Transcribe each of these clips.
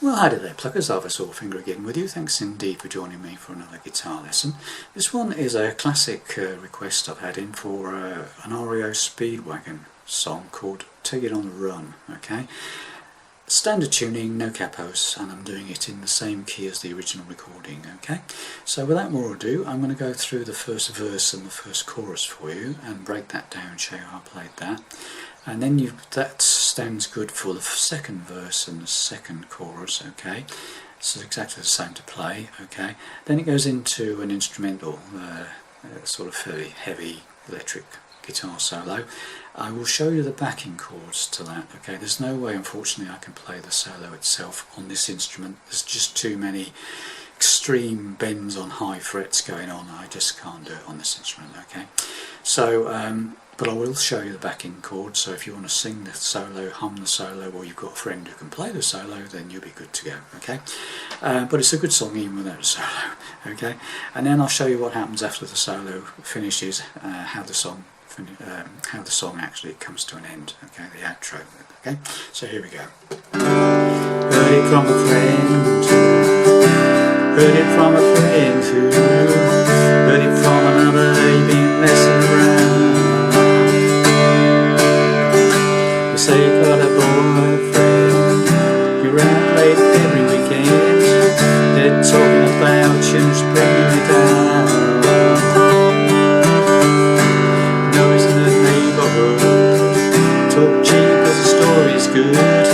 Well, hi there pluckers, Arthur Sawfinger again with you. Thanks indeed for joining me for another guitar lesson. This one is a classic request I've had in for an REO Speedwagon song called Take It On the Run, okay? Standard tuning, no capos, and I'm doing it in the same key as the original recording, okay? So without more ado, I'm going to go through the first verse and the first chorus for you and break that down, show you how I played that. And then that stands good for the second verse and the second chorus, okay? So exactly the same to play, okay? Then it goes into an instrumental, sort of fairly heavy electric guitar solo. I will show you the backing chords to that, okay? There's no way, unfortunately, I can play the solo itself on this instrument. There's just too many extreme bends on high frets going on. I just can't do it on this instrument, okay? So, but I will show you the backing chords, so if you want to sing the solo, hum the solo, or you've got a friend who can play the solo, then you'll be good to go, okay? But it's a good song even without a solo, okay? And then I'll show you what happens after the solo finishes, how the song actually comes to an end, okay? The outro, okay? So here we go. Heard it from a friend, heard it from a friend who heard it from another, they've been messing around. Say you got a boyfriend, you're out late every weekend, they're talking about you and it's bringing me down. No, it's in the neighbourhood, talk cheap as the story's good,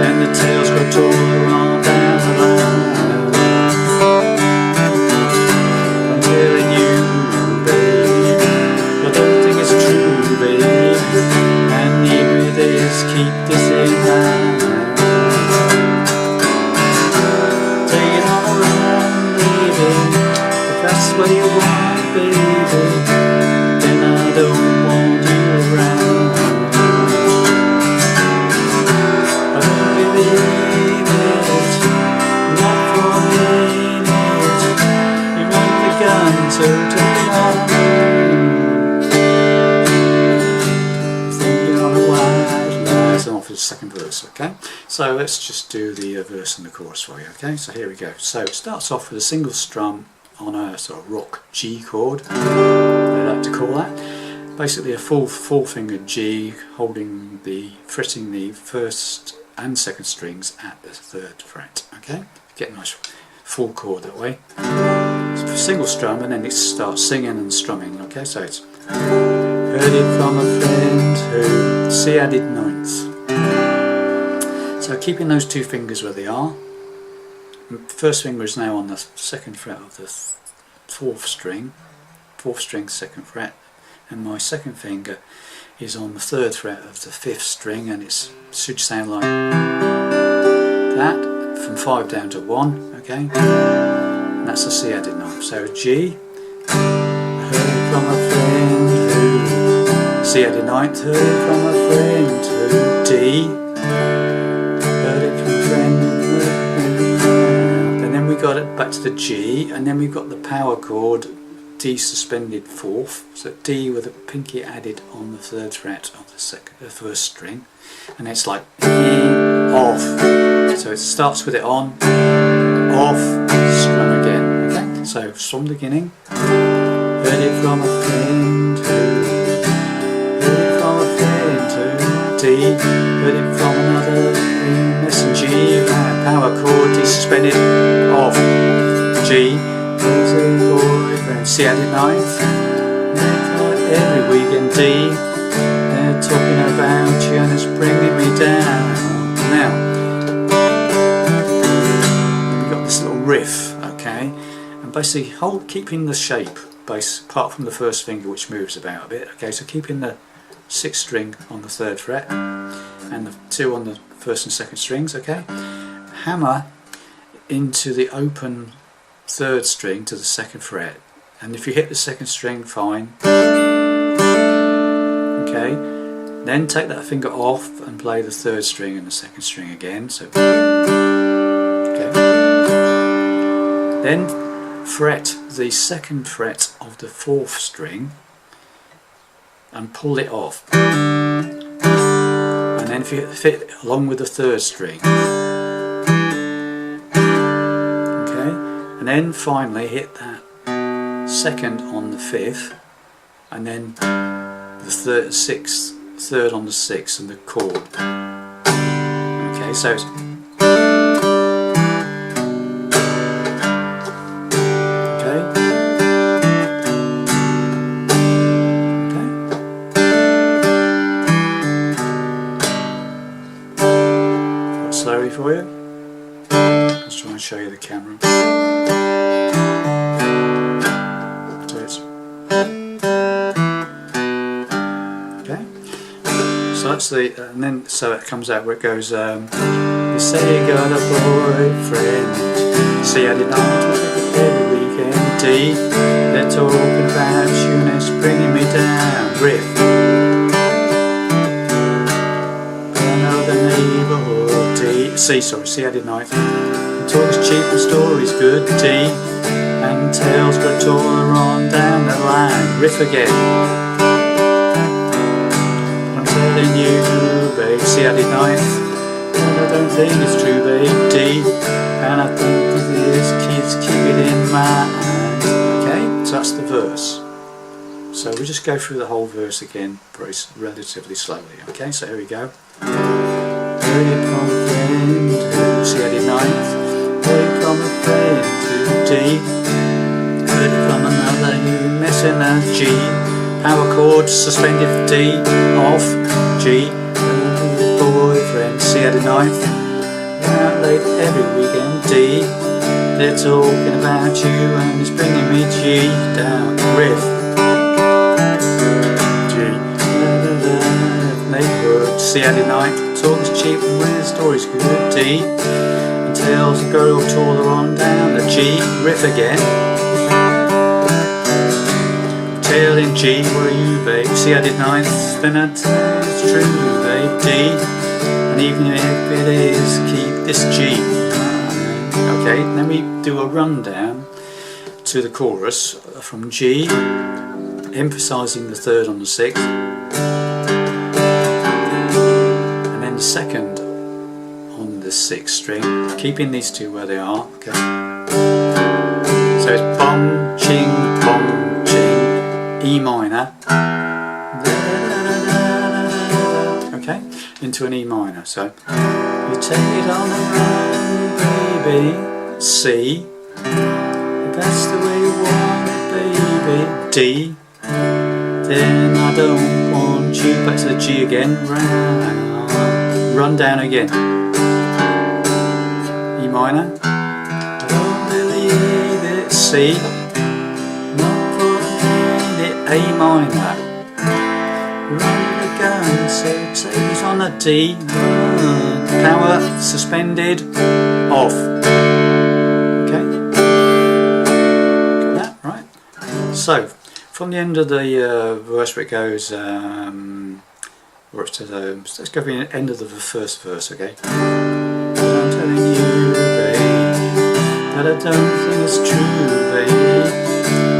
and the tales go told on down the line. I'm telling you, babe, I don't think it's true, babe. Keep this in mind. Take it on the run, baby. If that's what you want, baby, then I don't want you around. I don't believe it, not for a minute. You want the gun, so take it on the off the second verse, okay? So let's just do the verse and the chorus for you, okay? So here we go. So it starts off with a single strum on a sort of rock G chord, I like to call that. Basically a full finger G, holding fretting the first and second strings at the third fret, okay? Get a nice full chord that way. So single strum, and then it starts singing and strumming, okay? So it's heard it from a friend who C added ninth. So keeping those two fingers where they are. First finger is now on the second fret of the fourth string, second fret, and my second finger is on the third fret of the fifth string, and it should sound like that, from 5 down to 1, okay? And that's a C added ninth. So G, heard from a friend who C added ninth, heard from a friend who D, heard it from a friend, and then we got it back to the G, and then we've got the power chord D suspended fourth, so D with a pinky added on the third fret of the first string, and it's like off, so it starts with it on, off, strum again, okay? So from the beginning, heard it from a friend who, heard it from a friend who, D, heard it from another, S and G, power chord, D suspended, off, G, boyfriend, C added ninth, every weekend, D, they're talking about you and it's bringing me down. Now, we've got this little riff, okay, and basically keeping the shape, apart from the first finger which moves about a bit, okay, so keeping the sixth string on the third fret and the 2 on the first and second strings, okay, hammer into the open third string to the second fret, and if you hit the second string, fine, okay, then take that finger off and play the third string and the second string again, so okay, then fret the second fret of the fourth string and pull it off, and then if you fit along with the third string, and then finally hit that second on the 5th, and then the third on the 6th, and the chord. Okay, so it's slowly for you. Let's try and show you the camera. So it's okay. So that's the, and then so it comes out where it goes. You say you got a boyfriend. See, I did not every weekend. D. They're talking about you and it's bringing me down. Riff. C, sorry, C added ninth. Talk is cheap and story's good. D. And tales go taller on down the line. Riff again. I'm telling you, babe. C added ninth. And I don't think it's true, babe. D. And I think it is. Kids keep it in mind. Okay, so that's the verse. So we just go through the whole verse again, relatively slowly. Okay, so here we go. Heard it from a friend who C added ninth. Heard it from a friend to D. Heard it from another who messing a G. Power chord suspended D off G. Boyfriend C added ninth. Out late every weekend D. They're talking about you and it's bringing me G down riff. G. Neighbourhood C added ninth. Talk is cheap and when the story's good. D. And tales a girl taller on down the G. Riff again. Tail in G, where are you, babe? C added ninth. Then it's true, babe. D. And even if it is, keep this G. Okay, then we do a rundown to the chorus from G, emphasising the third on the 6th. The second on the 6th string, keeping these two where they are. Okay. So it's bum, ching, E minor. Okay, into an E minor. So you take it on the run, baby. C. That's the way you want it, baby. D. Then I don't want you. Back to the G again. Run down again. E minor. I don't believe it. C. Not for a minute. A minor. Run the gun, so take it on a D. Power suspended. Off. Okay. Got that right. So from the end of the verse where it goes. Let's go to the end of the first verse, okay? But I'm telling you, babe, that I don't think it's true, babe.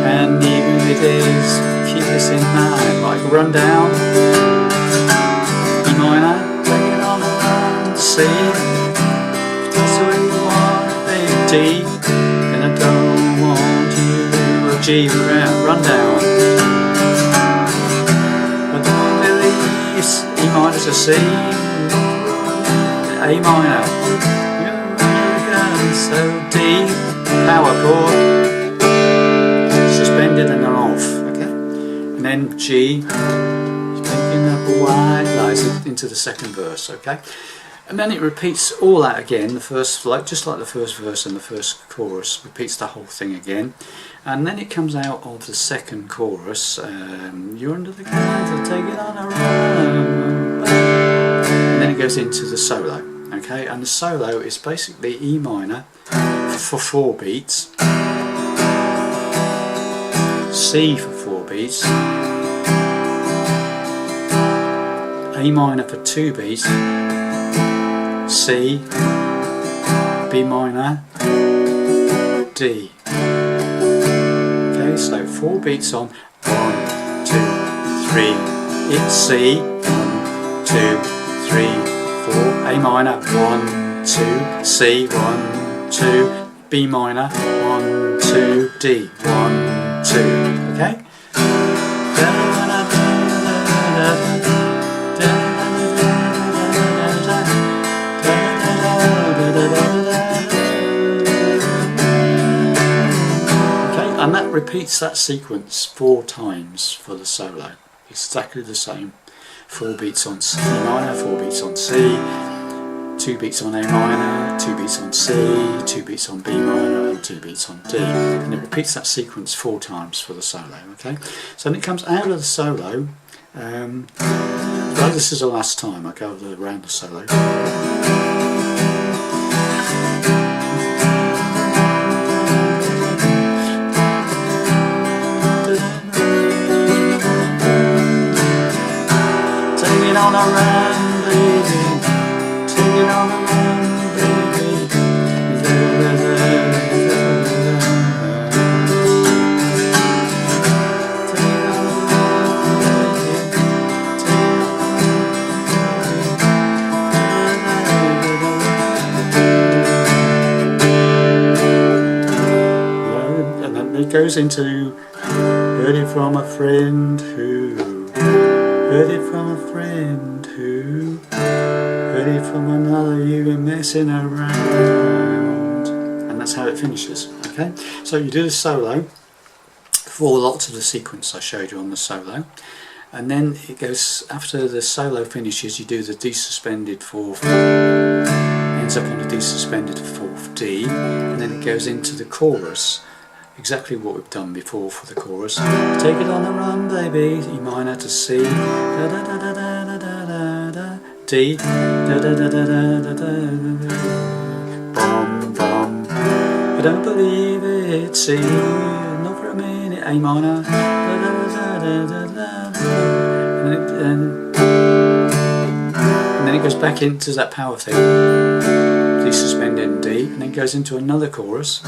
And even if it is, keep this in mind. Like run down, E minor, take it on the run, C. That's the way you want it, babe. D. And I don't want you to G run down. E minor to C, A minor, so D, power chord, suspended and then off, okay, and then G, picking up a white lights into the second verse, okay, and then it repeats all that again, the first, just like the first verse and the first chorus, repeats the whole thing again. And then it comes out of the second chorus, you're under the clouds, I'll take it on a run. And then it goes into the solo, okay? And the solo is basically E minor for 4 beats, C for 4 beats, A minor for 2 beats, C, B minor, D. So 4 beats on 1, 2, 3. It's C 1, 2, 3, 4. A minor 1, 2. C 1, 2. B minor, 1, 2, D, 1, 2, okay? And that repeats that sequence 4 times for the solo. Exactly the same. 4 beats on C minor, 4 beats on C, 2 beats on A minor, 2 beats on C, 2 beats on B minor, and 2 beats on D. And it repeats that sequence 4 times for the solo. Okay. So when it comes out of the solo, well, this is the last time I go around the solo. On a run, baby. Take it on a run, baby. And then it goes into heard it from a friend who heard it from a friend who heard it from another, you've been messing around. And that's how it finishes, okay? So you do the solo for lots of the sequence I showed you on the solo, and then it goes, after the solo finishes, you do the D suspended 4th, ends up on the D suspended 4th D, and then it goes into the chorus. Exactly what we've done before for the chorus. Take it on the run, baby. E minor to C, da da da da da da da da, D, da da da da da da da, bum bum. I don't believe it. C, not for a minute. A minor, da da da da da da da, and then it goes back into that power thing. D suspended D, and then goes into another chorus.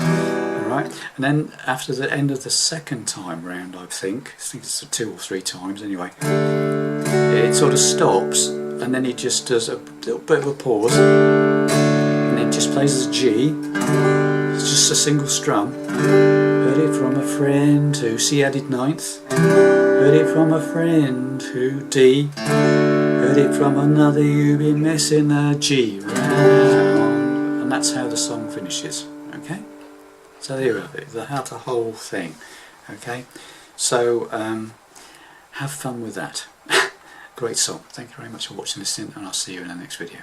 Right, and then after the end of the second time round, I think it's 2 or 3 times anyway, it sort of stops, and then he just does a little bit of a pause, and then just plays a G. It's just a single strum. Heard it from a friend who C added 9th. Heard it from a friend who D. Heard it from another, you've been messing a G round. And that's how the song finishes. Okay. So there you have it, the whole thing, okay? So have fun with that. Great song. Thank you very much for watching this, and I'll see you in the next video.